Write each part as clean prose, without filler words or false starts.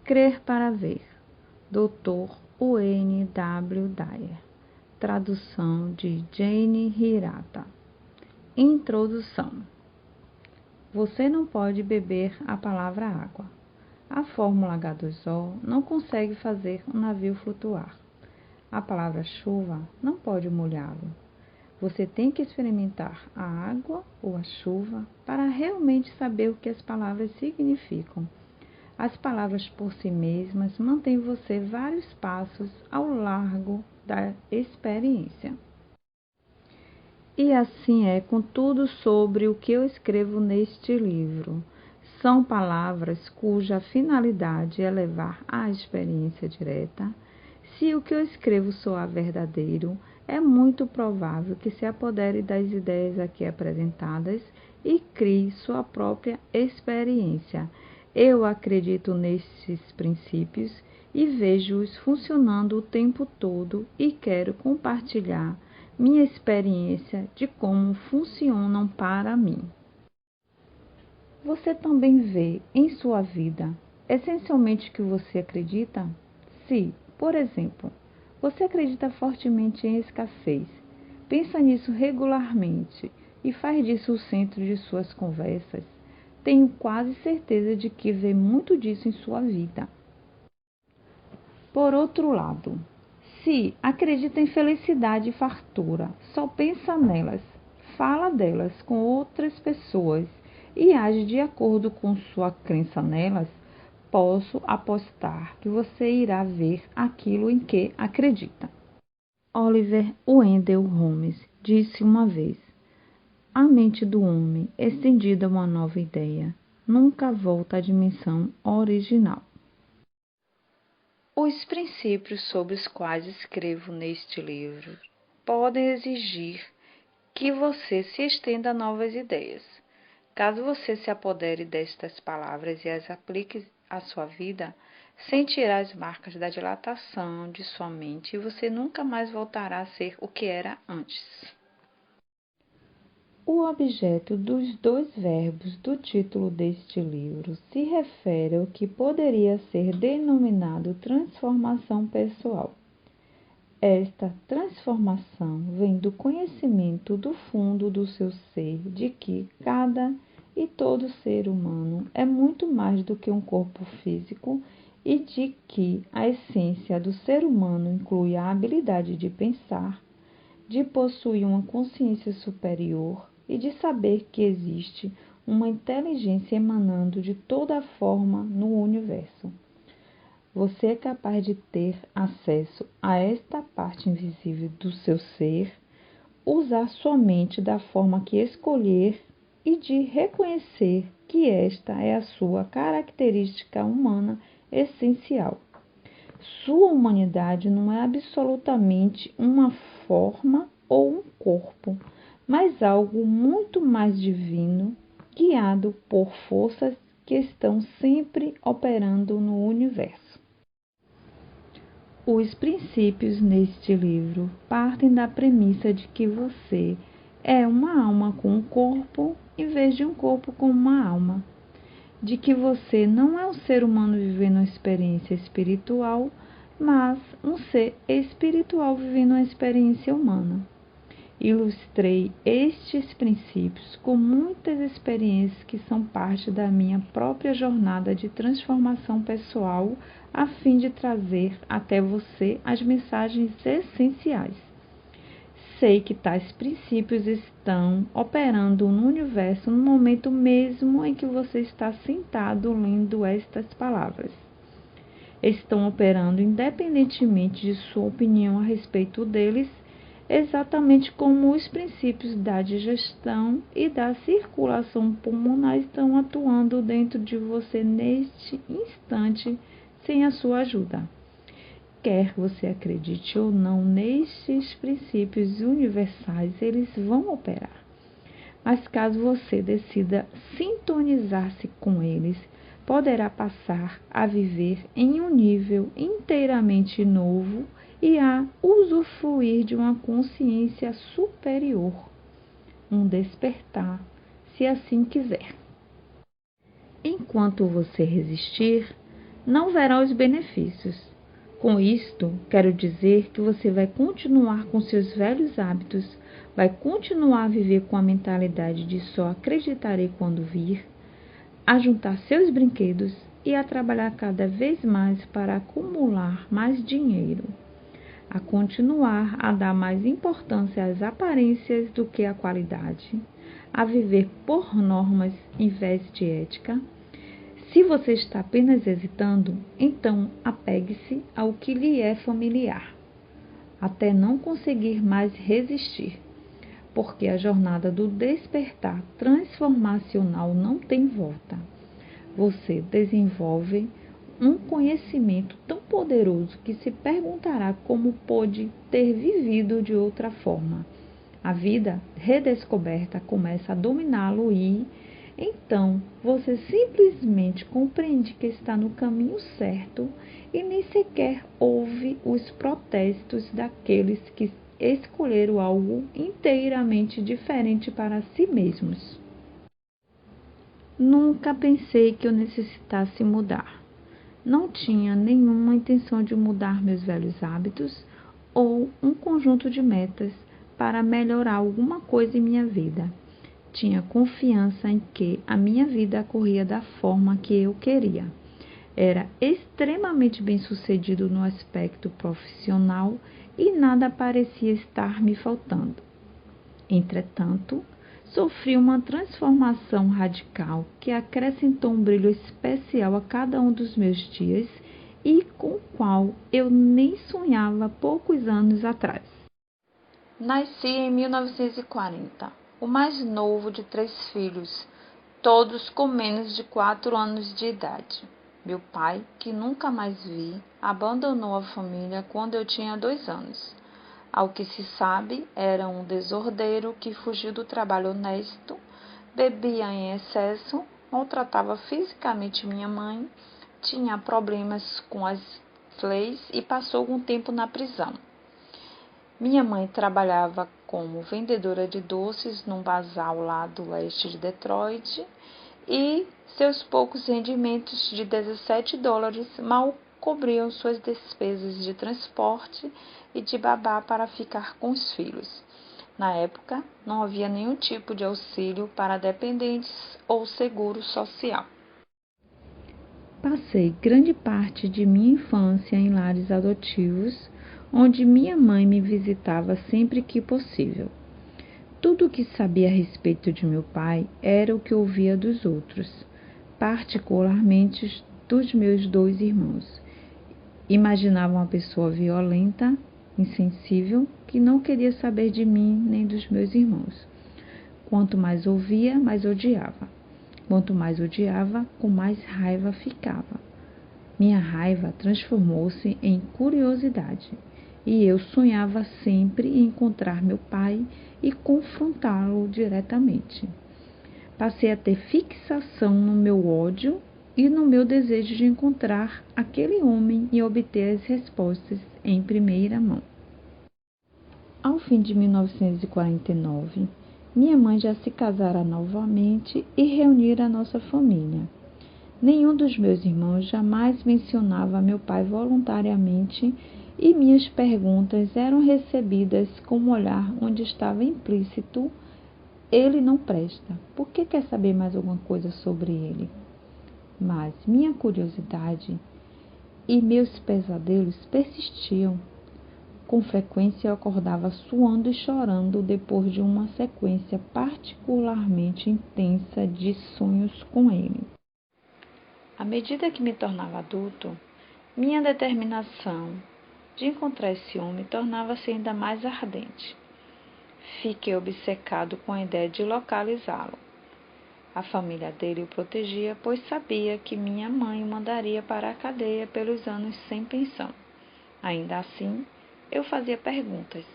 Crer para Ver, Dr. Wayne W. Dyer. Tradução de Jane Hirata. Introdução. Você não pode beber a palavra água. A fórmula H2O não consegue fazer um navio flutuar. A palavra chuva não pode molhá-lo. Você tem que experimentar a água ou a chuva para realmente saber o que as palavras significam. As palavras por si mesmas mantêm você vários passos ao largo da experiência. E assim é com tudo sobre o que eu escrevo neste livro. São palavras cuja finalidade é levar à experiência direta. Se o que eu escrevo soar verdadeiro, é muito provável que se apodere das ideias aqui apresentadas e crie sua própria experiência. Eu acredito nesses princípios e vejo-os funcionando o tempo todo e quero compartilhar minha experiência de como funcionam para mim. Você também vê em sua vida essencialmente o que você acredita? Se, por exemplo, você acredita fortemente em escassez, pensa nisso regularmente e faz disso o centro de suas conversas, tenho quase certeza de que vê muito disso em sua vida. Por outro lado, se acredita em felicidade e fartura, só pensa nelas, fala delas com outras pessoas e age de acordo com sua crença nelas, posso apostar que você irá ver aquilo em que acredita. Oliver Wendell Holmes disse uma vez: a mente do homem, estendida a uma nova ideia, nunca volta à dimensão original. Os princípios sobre os quais escrevo neste livro podem exigir que você se estenda a novas ideias. Caso você se apodere destas palavras e as aplique à sua vida, sentirá as marcas da dilatação de sua mente e você nunca mais voltará a ser o que era antes. O objeto dos dois verbos do título deste livro se refere ao que poderia ser denominado transformação pessoal. Esta transformação vem do conhecimento do fundo do seu ser de que cada e todo ser humano é muito mais do que um corpo físico e de que a essência do ser humano inclui a habilidade de pensar, de possuir uma consciência superior e de saber que existe uma inteligência emanando de toda forma no universo. Você é capaz de ter acesso a esta parte invisível do seu ser, usar sua mente da forma que escolher e de reconhecer que esta é a sua característica humana essencial. Sua humanidade não é absolutamente uma forma ou um corpo, mas algo muito mais divino, guiado por forças que estão sempre operando no universo. Os princípios neste livro partem da premissa de que você é uma alma com um corpo em vez de um corpo com uma alma, de que você não é um ser humano vivendo uma experiência espiritual, mas um ser espiritual vivendo uma experiência humana. Ilustrei estes princípios com muitas experiências que são parte da minha própria jornada de transformação pessoal, a fim de trazer até você as mensagens essenciais. Sei que tais princípios estão operando no universo no momento mesmo em que você está sentado lendo estas palavras. Estão operando independentemente de sua opinião a respeito deles, exatamente como os princípios da digestão e da circulação pulmonar estão atuando dentro de você neste instante sem a sua ajuda. Quer você acredite ou não nestes princípios universais, eles vão operar. Mas caso você decida sintonizar-se com eles, poderá passar a viver em um nível inteiramente novo e a usufruir de uma consciência superior, um despertar, se assim quiser. Enquanto você resistir, não verá os benefícios. Com isto, quero dizer que você vai continuar com seus velhos hábitos, vai continuar a viver com a mentalidade de só acreditarei quando vir, a juntar seus brinquedos e a trabalhar cada vez mais para acumular mais dinheiro, a continuar a dar mais importância às aparências do que à qualidade, a viver por normas em vez de ética. Se você está apenas hesitando, então apegue-se ao que lhe é familiar, até não conseguir mais resistir, porque a jornada do despertar transformacional não tem volta. Você desenvolve um conhecimento tão poderoso que se perguntará como pôde ter vivido de outra forma. A vida redescoberta começa a dominá-lo e, então, você simplesmente compreende que está no caminho certo e nem sequer ouve os protestos daqueles que escolheram algo inteiramente diferente para si mesmos. Nunca pensei que eu necessitasse mudar. Não tinha nenhuma intenção de mudar meus velhos hábitos ou um conjunto de metas para melhorar alguma coisa em minha vida. Tinha confiança em que a minha vida corria da forma que eu queria. Era extremamente bem-sucedido no aspecto profissional e nada parecia estar me faltando. Entretanto, sofri uma transformação radical que acrescentou um brilho especial a cada um dos meus dias e com o qual eu nem sonhava poucos anos atrás. Nasci em 1940, o mais novo de 3 filhos, todos com menos de 4 anos de idade. Meu pai, que nunca mais vi, abandonou a família quando eu tinha 2 anos. Ao que se sabe, era um desordeiro que fugiu do trabalho honesto, bebia em excesso, maltratava fisicamente minha mãe, tinha problemas com as leis e passou algum tempo na prisão. Minha mãe trabalhava como vendedora de doces num bazar ao lado leste de Detroit e seus poucos rendimentos de $17 mal cobriam suas despesas de transporte e de babá para ficar com os filhos. Na época, não havia nenhum tipo de auxílio para dependentes ou seguro social. Passei grande parte de minha infância em lares adotivos, onde minha mãe me visitava sempre que possível. Tudo o que sabia a respeito de meu pai era o que ouvia dos outros, particularmente dos meus 2 irmãos. Imaginava uma pessoa violenta, insensível, que não queria saber de mim nem dos meus irmãos. Quanto mais ouvia, mais odiava. Quanto mais odiava, com mais raiva ficava. Minha raiva transformou-se em curiosidade, e eu sonhava sempre em encontrar meu pai e confrontá-lo diretamente. Passei a ter fixação no meu ódio e no meu desejo de encontrar aquele homem e obter as respostas em primeira mão. Ao fim de 1949, minha mãe já se casara novamente e reunira a nossa família. Nenhum dos meus irmãos jamais mencionava meu pai voluntariamente e minhas perguntas eram recebidas com um olhar onde estava implícito: ele não presta. Por que quer saber mais alguma coisa sobre ele? Mas minha curiosidade e meus pesadelos persistiam. Com frequência eu acordava suando e chorando depois de uma sequência particularmente intensa de sonhos com ele. À medida que me tornava adulto, minha determinação de encontrar esse homem tornava-se ainda mais ardente. Fiquei obcecado com a ideia de localizá-lo. A família dele o protegia, pois sabia que minha mãe o mandaria para a cadeia pelos anos sem pensão. Ainda assim, eu fazia perguntas,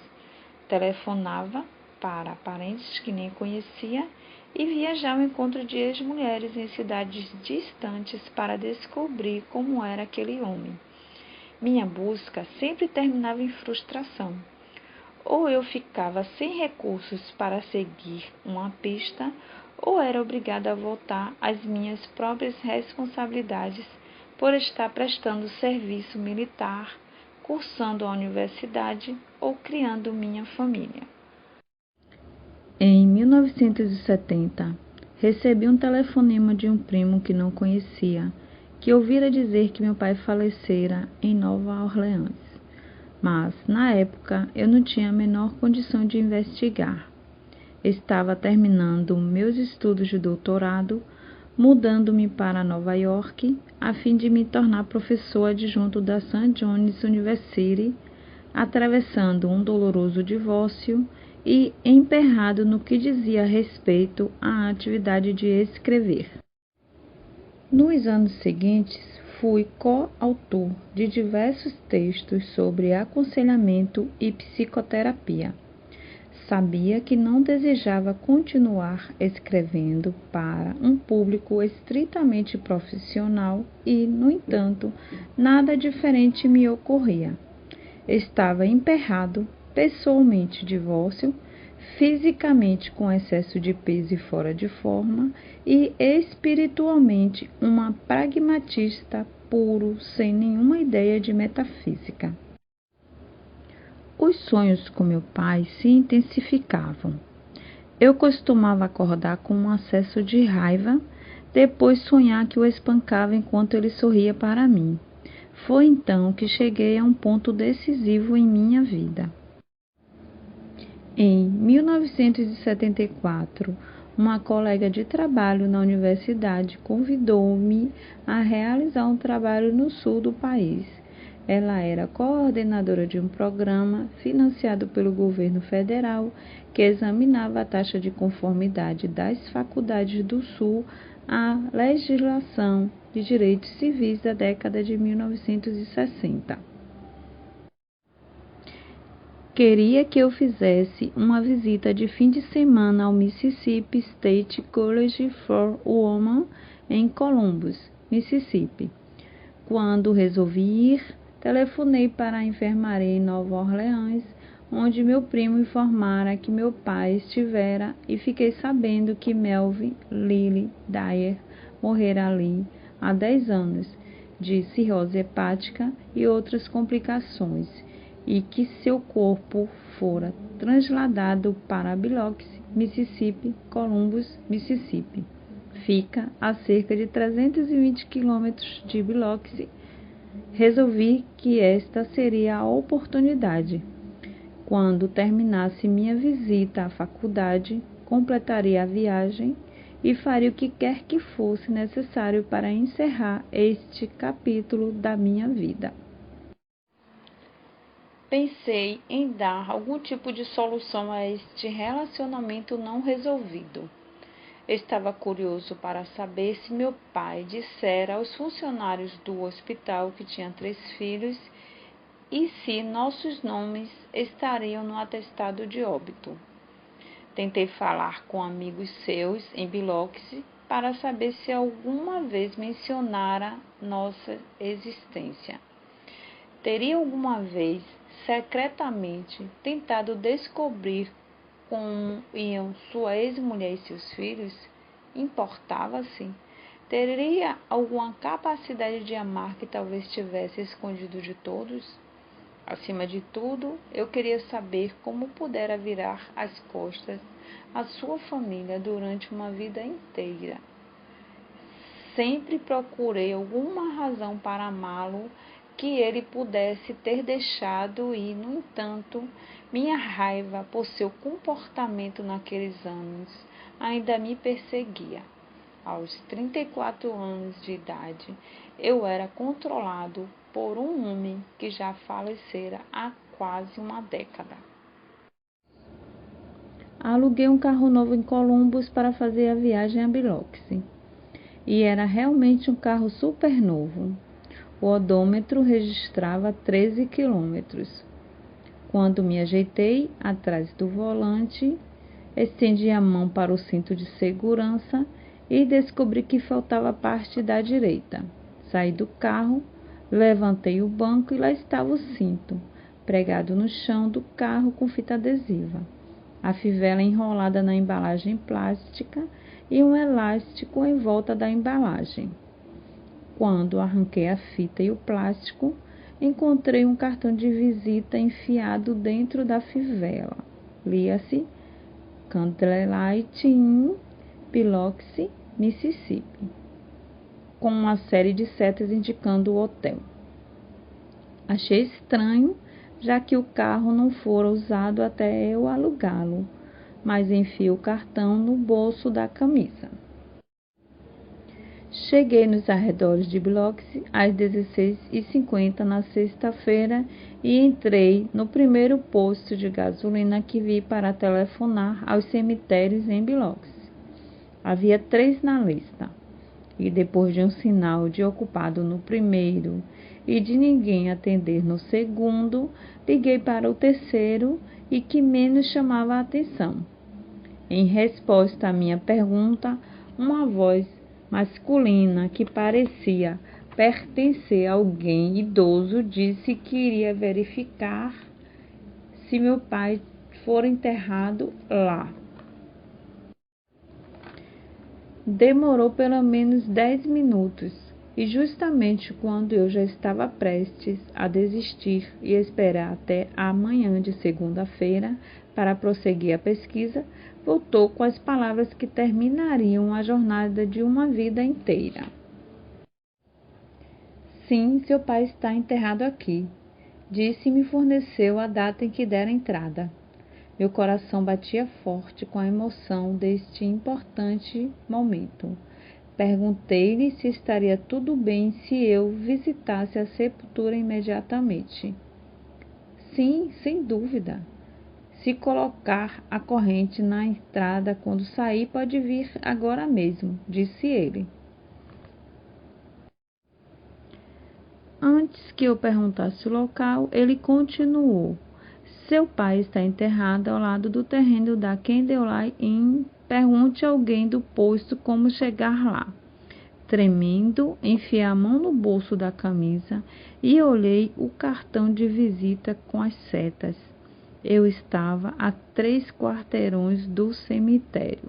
telefonava para parentes que nem conhecia e viajava ao encontro de ex-mulheres em cidades distantes para descobrir como era aquele homem. Minha busca sempre terminava em frustração. Ou eu ficava sem recursos para seguir uma pista, ou era obrigada a voltar às minhas próprias responsabilidades por estar prestando serviço militar, cursando a universidade ou criando minha família. Em 1970, recebi um telefonema de um primo que não conhecia, que ouvira dizer que meu pai falecera em Nova Orleans. Mas, na época, eu não tinha a menor condição de investigar. Estava terminando meus estudos de doutorado, mudando-me para Nova York, a fim de me tornar professor adjunto da St. John's University, atravessando um doloroso divórcio e emperrado no que dizia respeito à atividade de escrever. Nos anos seguintes, fui coautor de diversos textos sobre aconselhamento e psicoterapia. Sabia que não desejava continuar escrevendo para um público estritamente profissional e, no entanto, nada diferente me ocorria. Estava emperrado, pessoalmente divórcio, fisicamente com excesso de peso e fora de forma, e espiritualmente uma pragmatista puro, sem nenhuma ideia de metafísica. Os sonhos com meu pai se intensificavam. Eu costumava acordar com um acesso de raiva, depois sonhar que o espancava enquanto ele sorria para mim. Foi então que cheguei a um ponto decisivo em minha vida. Em 1974, uma colega de trabalho na universidade convidou-me a realizar um trabalho no sul do país. Ela era coordenadora de um programa financiado pelo governo federal que examinava a taxa de conformidade das faculdades do sul à legislação de direitos civis da década de 1960. Queria que eu fizesse uma visita de fim de semana ao Mississippi State College for Women em Columbus, Mississippi. Quando resolvi ir, telefonei para a enfermaria em Nova Orleans, onde meu primo informara que meu pai estivera, e fiquei sabendo que Melvin Lily Dyer morrera ali há 10 anos, de cirrose hepática e outras complicações, e que seu corpo fora trasladado para Biloxi, Mississippi. Columbus, Mississippi fica a cerca de 320 quilômetros de Biloxi. Resolvi que esta seria a oportunidade. Quando terminasse minha visita à faculdade, completaria a viagem e faria o que quer que fosse necessário para encerrar este capítulo da minha vida. Pensei em dar algum tipo de solução a este relacionamento não resolvido. Estava curioso para saber se meu pai dissera aos funcionários do hospital que tinha 3 filhos e se nossos nomes estariam no atestado de óbito. Tentei falar com amigos seus em Biloxi para saber se alguma vez mencionara nossa existência. Teria alguma vez secretamente tentado descobrir como iam sua ex-mulher e seus filhos? Importava-se? Teria alguma capacidade de amar que talvez tivesse escondido de todos? Acima de tudo, eu queria saber como pudera virar as costas à sua família durante uma vida inteira. Sempre procurei alguma razão para amá-lo que ele pudesse ter deixado e, no entanto, minha raiva por seu comportamento naqueles anos ainda me perseguia. Aos 34 anos de idade, eu era controlado por um homem que já falecera há quase uma década. Aluguei um carro novo em Columbus para fazer a viagem a Biloxi. E era realmente um carro super novo. O odômetro registrava 13 quilômetros. Quando me ajeitei atrás do volante, estendi a mão para o cinto de segurança e descobri que faltava a parte da direita. Saí do carro, levantei o banco e lá estava o cinto, pregado no chão do carro com fita adesiva, a fivela enrolada na embalagem plástica e um elástico em volta da embalagem. Quando arranquei a fita e o plástico, encontrei um cartão de visita enfiado dentro da fivela. Lia-se Candlelight Inn, Biloxi, Mississippi, com uma série de setas indicando o hotel. Achei estranho, já que o carro não fora usado até eu alugá-lo, mas enfiei o cartão no bolso da camisa. Cheguei nos arredores de Biloxi às 16h50 na sexta-feira e entrei no primeiro posto de gasolina que vi para telefonar aos cemitérios em Biloxi. Havia 3 na lista, e depois de um sinal de ocupado no primeiro e de ninguém atender no segundo, liguei para o terceiro e que menos chamava a atenção. Em resposta à minha pergunta, uma voz masculina que parecia pertencer a alguém idoso disse que iria verificar se meu pai for enterrado lá. Demorou pelo menos 10 minutos e justamente quando eu já estava prestes a desistir e esperar até amanhã de segunda-feira para prosseguir a pesquisa, voltou com as palavras que terminariam a jornada de uma vida inteira. Sim, seu pai está enterrado aqui, disse e me forneceu a data em que dera entrada. Meu coração batia forte com a emoção deste importante momento. Perguntei-lhe se estaria tudo bem se eu visitasse a sepultura imediatamente. Sim, sem dúvida. Se colocar a corrente na entrada quando sair, pode vir agora mesmo, disse ele. Antes que eu perguntasse o local, ele continuou. Seu pai está enterrado ao lado do terreno da Candlelight Inn. Pergunte a alguém do posto como chegar lá. Tremendo, enfiei a mão no bolso da camisa e olhei o cartão de visita com as setas. Eu estava a 3 quarteirões do cemitério.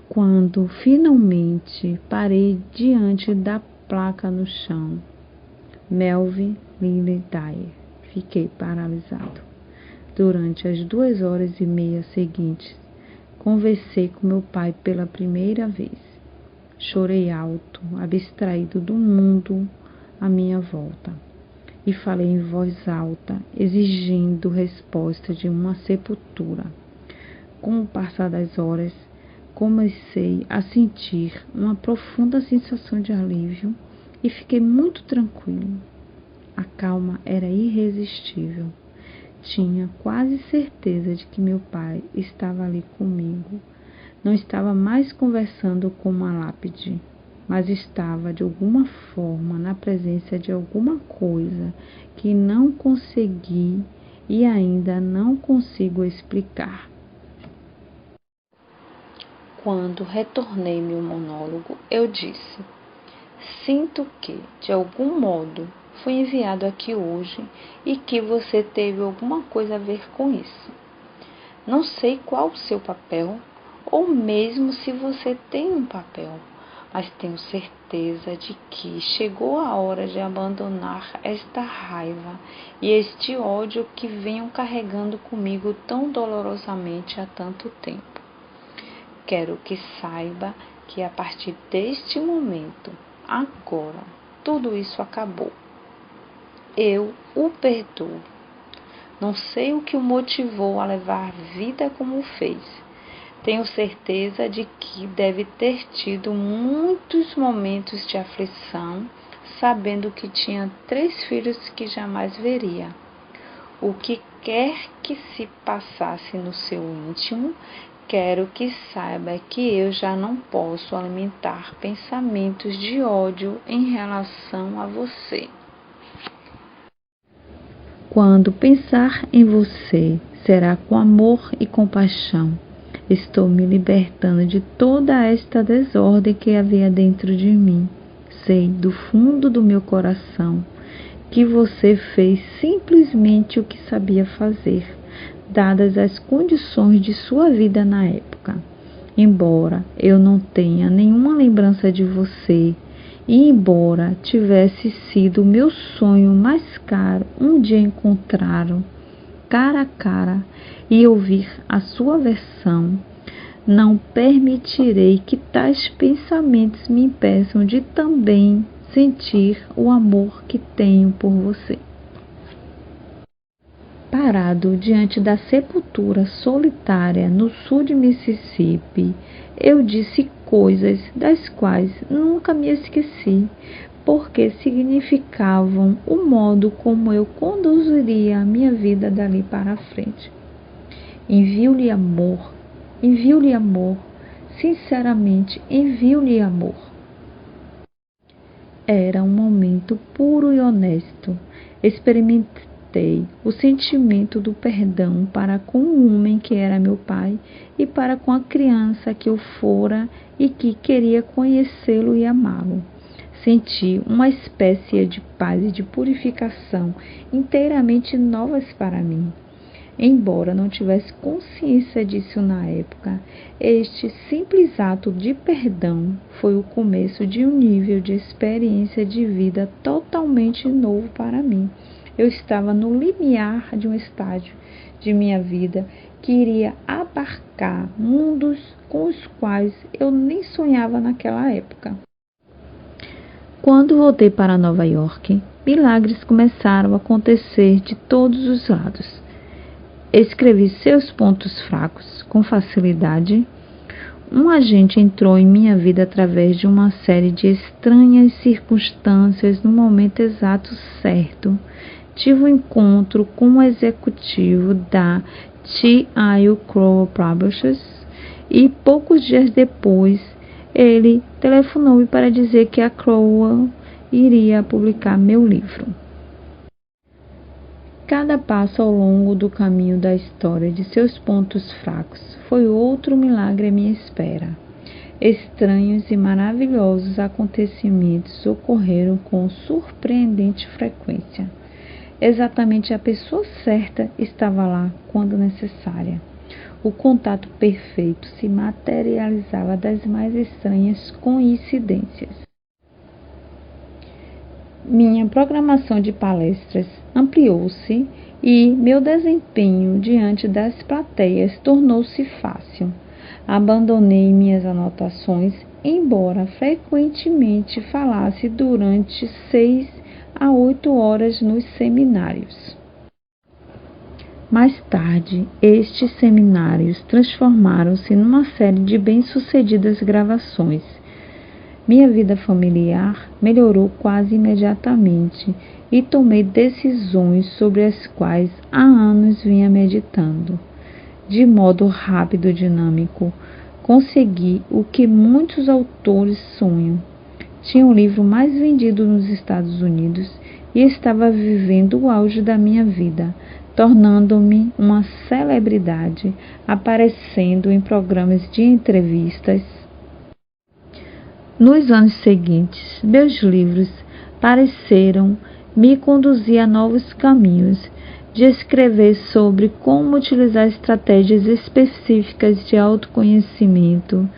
Quando finalmente parei diante da placa no chão, Melvin Lily Dyer, fiquei paralisado. Durante as 2 horas e meia seguintes, conversei com meu pai pela primeira vez. Chorei alto, abstraído do mundo à minha volta. E falei em voz alta, exigindo resposta de uma sepultura. Com o passar das horas, comecei a sentir uma profunda sensação de alívio e fiquei muito tranquilo. A calma era irresistível. Tinha quase certeza de que meu pai estava ali comigo. Não estava mais conversando com uma lápide, mas estava de alguma forma na presença de alguma coisa que não consegui e ainda não consigo explicar. Quando retornei meu monólogo, eu disse: sinto que, de algum modo, fui enviado aqui hoje e que você teve alguma coisa a ver com isso. Não sei qual o seu papel, ou mesmo se você tem um papel, mas tenho certeza de que chegou a hora de abandonar esta raiva e este ódio que venho carregando comigo tão dolorosamente há tanto tempo. Quero que saiba que a partir deste momento, agora, tudo isso acabou. Eu o perdoo. Não sei o que o motivou a levar a vida como fez. Tenho certeza de que deve ter tido muitos momentos de aflição, sabendo que tinha 3 filhos que jamais veria. O que quer que se passasse no seu íntimo, quero que saiba que eu já não posso alimentar pensamentos de ódio em relação a você. Quando pensar em você, será com amor e compaixão. Estou me libertando de toda esta desordem que havia dentro de mim. Sei do fundo do meu coração que você fez simplesmente o que sabia fazer, dadas as condições de sua vida na época. Embora eu não tenha nenhuma lembrança de você, E embora tivesse sido meu sonho mais caro um dia encontrá-lo cara a cara e ouvir a sua versão, não permitirei que tais pensamentos me impeçam de também sentir o amor que tenho por você. Parado diante da sepultura solitária no sul de Mississippi, eu disse coisas das quais nunca me esqueci, porque significavam o modo como eu conduziria a minha vida dali para frente. Envio-lhe amor, sinceramente envio-lhe amor. Era um momento puro e honesto. Experimentei o sentimento do perdão para com o homem que era meu pai e para com a criança que eu fora e que queria conhecê-lo e amá-lo. Senti uma espécie de paz e de purificação inteiramente novas para mim. Embora não tivesse consciência disso na época, este simples ato de perdão foi o começo de um nível de experiência de vida totalmente novo para mim. Eu estava no limiar de um estágio de minha vida que iria abarcar mundos com os quais eu nem sonhava naquela época. Quando voltei para Nova York, milagres começaram a acontecer de todos os lados. Escrevi seus pontos fracos com facilidade. Um agente entrou em minha vida através de uma série de estranhas circunstâncias no momento exato certo. Tive um encontro com um executivo da T.I. Crowe Publishers e poucos dias depois ele telefonou-me para dizer que a Crowe iria publicar meu livro. Cada passo ao longo do caminho da história de seus pontos fracos foi outro milagre à minha espera. Estranhos e maravilhosos acontecimentos ocorreram com surpreendente frequência. Exatamente a pessoa certa estava lá quando necessária. O contato perfeito se materializava das mais estranhas coincidências. Minha programação de palestras ampliou-se e meu desempenho diante das plateias tornou-se fácil. Abandonei minhas anotações, embora frequentemente falasse durante 6 a 8 horas nos seminários. Mais tarde, estes seminários transformaram-se numa série de bem-sucedidas gravações. Minha vida familiar melhorou quase imediatamente e tomei decisões sobre as quais há anos vinha meditando. De modo rápido e dinâmico, consegui o que muitos autores sonham. Tinha o livro mais vendido nos Estados Unidos e estava vivendo o auge da minha vida, tornando-me uma celebridade, aparecendo em programas de entrevistas. Nos anos seguintes, meus livros pareceram me conduzir a novos caminhos, de escrever sobre como utilizar estratégias específicas de autoconhecimento.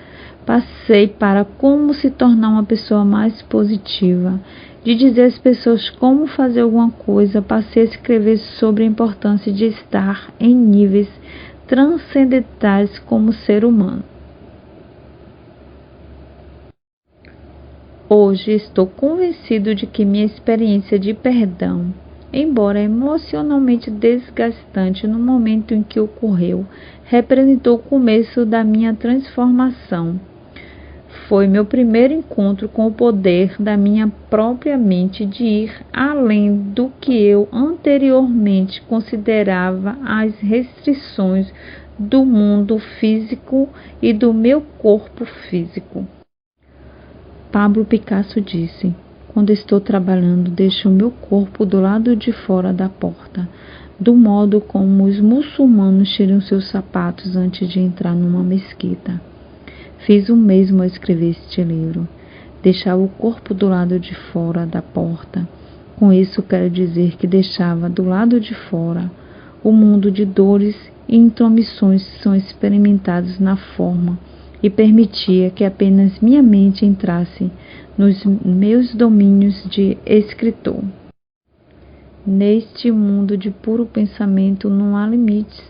Passei para como se tornar uma pessoa mais positiva, de dizer às pessoas como fazer alguma coisa, passei a escrever sobre a importância de estar em níveis transcendentais como ser humano. Hoje estou convencido de que minha experiência de perdão, embora emocionalmente desgastante no momento em que ocorreu, representou o começo da minha transformação. Foi meu primeiro encontro com o poder da minha própria mente de ir além do que eu anteriormente considerava as restrições do mundo físico e do meu corpo físico. Pablo Picasso disse: quando estou trabalhando, deixo o meu corpo do lado de fora da porta, do modo como os muçulmanos tiram seus sapatos antes de entrar numa mesquita. Fiz o mesmo ao escrever este livro. Deixava o corpo do lado de fora da porta. Com isso quero dizer que deixava do lado de fora o mundo de dores e intromissões que são experimentados na forma e permitia que apenas minha mente entrasse nos meus domínios de escritor. Neste mundo de puro pensamento não há limites.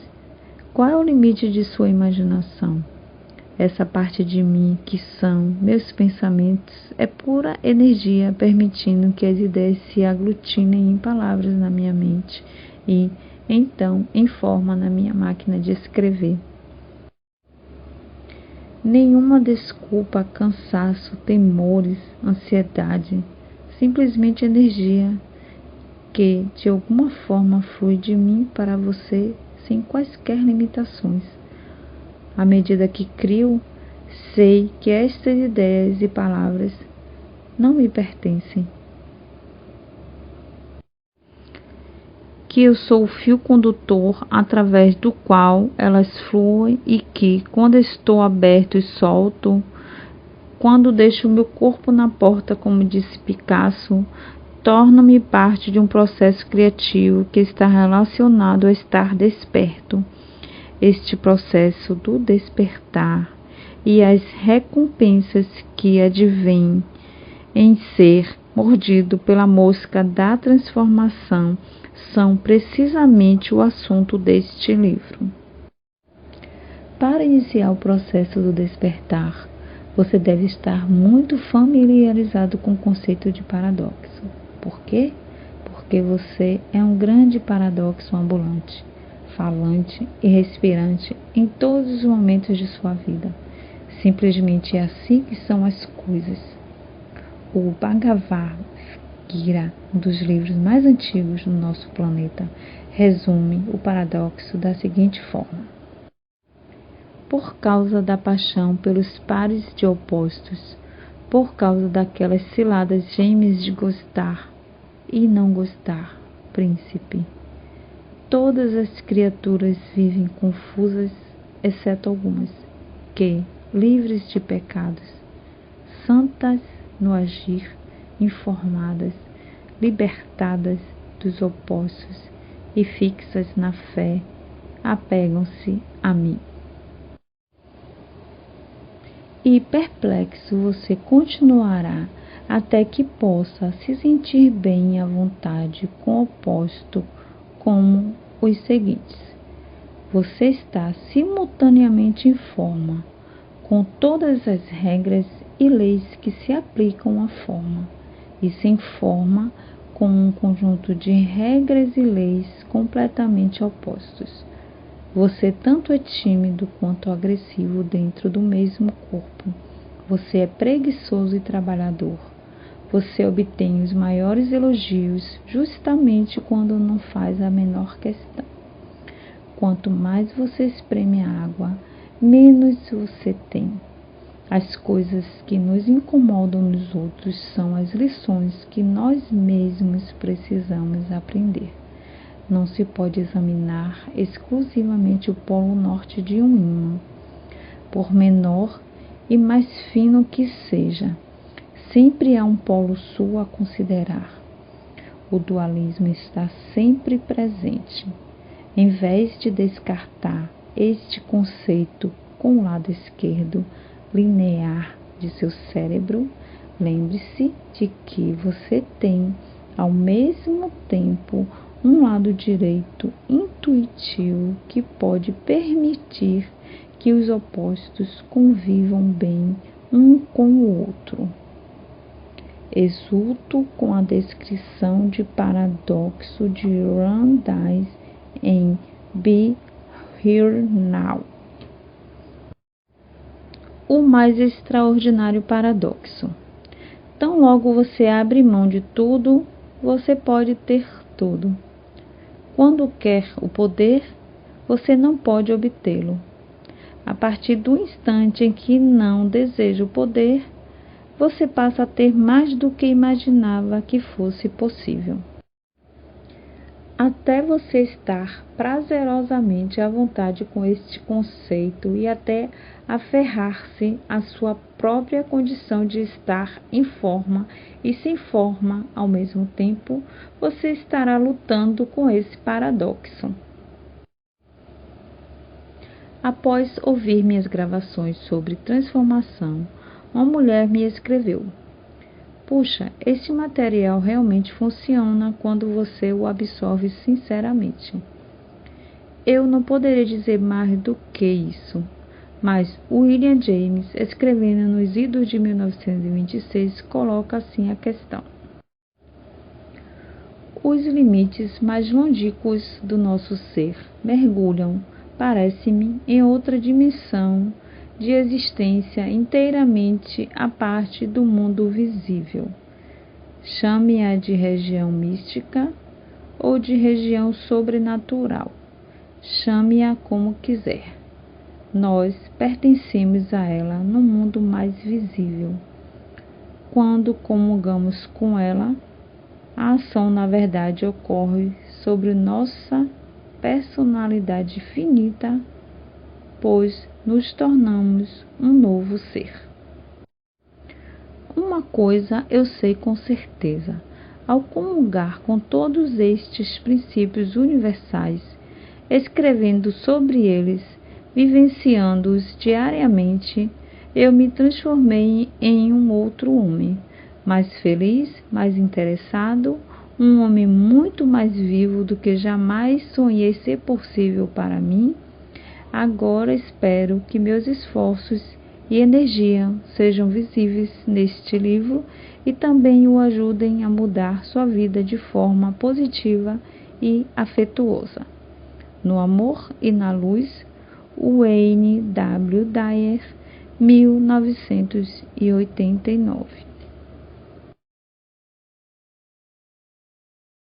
Qual é o limite de sua imaginação? Essa parte de mim que são meus pensamentos é pura energia, permitindo que as ideias se aglutinem em palavras na minha mente e, então, em forma na minha máquina de escrever. Nenhuma desculpa, cansaço, temores, ansiedade, simplesmente energia que, de alguma forma, flui de mim para você sem quaisquer limitações. À medida que crio, sei que estas ideias e palavras não me pertencem. Que eu sou o fio condutor através do qual elas fluem e que, quando estou aberto e solto, quando deixo o meu corpo na porta, como disse Picasso, torno-me parte de um processo criativo que está relacionado a estar desperto. Este processo do despertar e as recompensas que advêm em ser mordido pela mosca da transformação são precisamente o assunto deste livro. Para iniciar o processo do despertar, você deve estar muito familiarizado com o conceito de paradoxo. Por quê? Porque você é um grande paradoxo ambulante, falante e respirante em todos os momentos de sua vida. Simplesmente é assim que são as coisas. O Bhagavad Gita, um dos livros mais antigos do nosso planeta, resume o paradoxo da seguinte forma: por causa da paixão pelos pares de opostos, por causa daquelas ciladas gêmeas de gostar e não gostar, príncipe, todas as criaturas vivem confusas, exceto algumas, que, livres de pecados, santas no agir, informadas, libertadas dos opostos e fixas na fé, apegam-se a mim. E perplexo você continuará até que possa se sentir bem à vontade com o oposto, como os seguintes: você está simultaneamente em forma, com todas as regras e leis que se aplicam à forma, e sem forma, com um conjunto de regras e leis completamente opostos. Você tanto é tímido quanto agressivo dentro do mesmo corpo. Você é preguiçoso e trabalhador. Você obtém os maiores elogios justamente quando não faz a menor questão. Quanto mais você espreme a água, menos você tem. As coisas que nos incomodam nos outros são as lições que nós mesmos precisamos aprender. Não se pode examinar exclusivamente o polo norte de um ímã, por menor e mais fino que seja. Sempre há um polo sul a considerar. O dualismo está sempre presente. Em vez de descartar este conceito com o lado esquerdo linear de seu cérebro, lembre-se de que você tem, ao mesmo tempo, um lado direito intuitivo que pode permitir que os opostos convivam bem um com o outro. Exulto com a descrição de paradoxo de Randall em Be Here Now. O mais extraordinário paradoxo. Tão logo você abre mão de tudo, você pode ter tudo. Quando quer o poder, você não pode obtê-lo. A partir do instante em que não deseja o poder, você passa a ter mais do que imaginava que fosse possível. Até você estar prazerosamente à vontade com este conceito e até aferrar-se à sua própria condição de estar em forma e sem forma ao mesmo tempo, você estará lutando com esse paradoxo. Após ouvir minhas gravações sobre transformação, uma mulher me escreveu: puxa, esse material realmente funciona quando você o absorve sinceramente. Eu não poderia dizer mais do que isso, mas William James, escrevendo nos idos de 1926, coloca assim a questão. Os limites mais longínquos do nosso ser mergulham, parece-me, em outra dimensão de existência inteiramente à parte do mundo visível. Chame-a de região mística ou de região sobrenatural. Chame-a como quiser. Nós pertencemos a ela no mundo mais visível. Quando comungamos com ela, a ação, na verdade, ocorre sobre nossa personalidade finita, pois nos tornamos um novo ser. Uma coisa eu sei com certeza: ao comungar com todos estes princípios universais, escrevendo sobre eles, vivenciando-os diariamente, eu me transformei em um outro homem, mais feliz, mais interessado, um homem muito mais vivo do que jamais sonhei ser possível para mim. Agora espero que meus esforços e energia sejam visíveis neste livro e também o ajudem a mudar sua vida de forma positiva e afetuosa. No amor e na luz, Wayne W. Dyer, 1989.